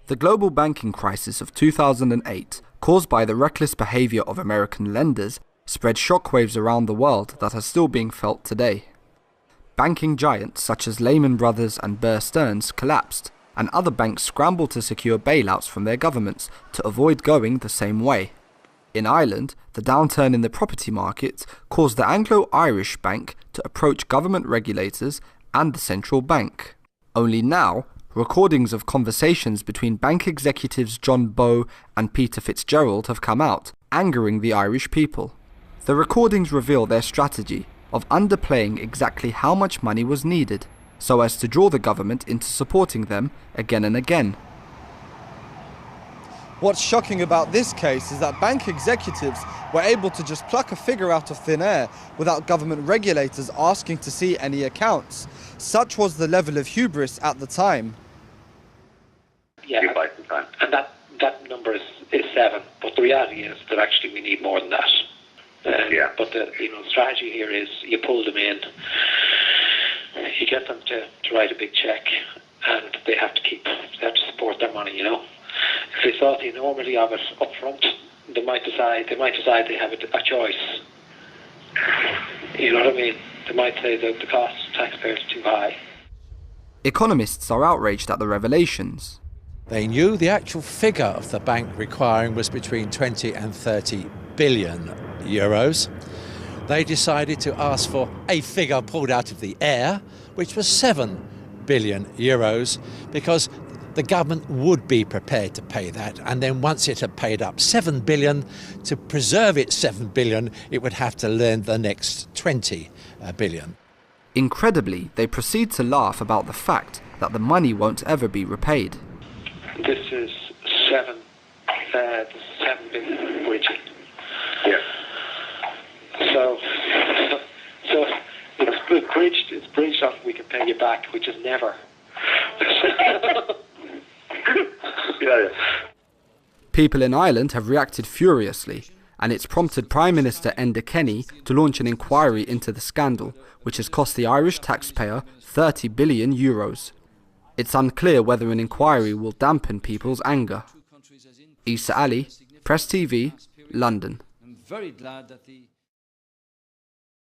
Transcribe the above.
The global banking crisis of 2008, caused by the reckless behaviour of American lenders, spread shockwaves around the world that are still being felt today. Banking giants such as Lehmann Brothers and Bear Stearns collapsed, and other banks scrambled to secure bailouts from their governments to avoid going the same way. In Ireland, the downturn in the property market caused the Anglo Irish Bank to approach government regulators and the central bank. Only now, recordings of conversations between bank executives John Bowe and Peter Fitzgerald have come out, angering the Irish people. The recordings reveal their strategy of underplaying exactly how much money was needed, so as to draw the government into supporting them again and again. What's shocking about this case is that bank executives were able to just pluck a figure out of thin air without government regulators asking to see any accounts. Such was the level of hubris at the time. Yeah, and that number is 7, but the reality is that actually we need more than that. But the strategy here is you pull them in, you get them to write a big check, and they have to support their money. If they thought the enormity of it up front, they might decide they have a choice. You know what I mean? They might say that the cost of taxpayers is too high. Economists are outraged at the revelations. They knew the actual figure of the bank requiring was between 20 and 30 billion euros. They decided to ask for a figure pulled out of the air, which was 7 billion euros, because the government would be prepared to pay that, and then once it had paid up 7 billion, to preserve its 7 billion, it would have to lend the next 20 billion. Incredibly, they proceed to laugh about the fact that the money won't ever be repaid. This is 7 billion bridging. Yeah. So it's bridged off we can pay you back, which is never. Yeah. People in Ireland have reacted furiously, and it's prompted Prime Minister Enda Kenny to launch an inquiry into the scandal, which has cost the Irish taxpayer 30 billion euros. It's unclear whether an inquiry will dampen people's anger. Issa Ali, Press TV, London. I'm very glad that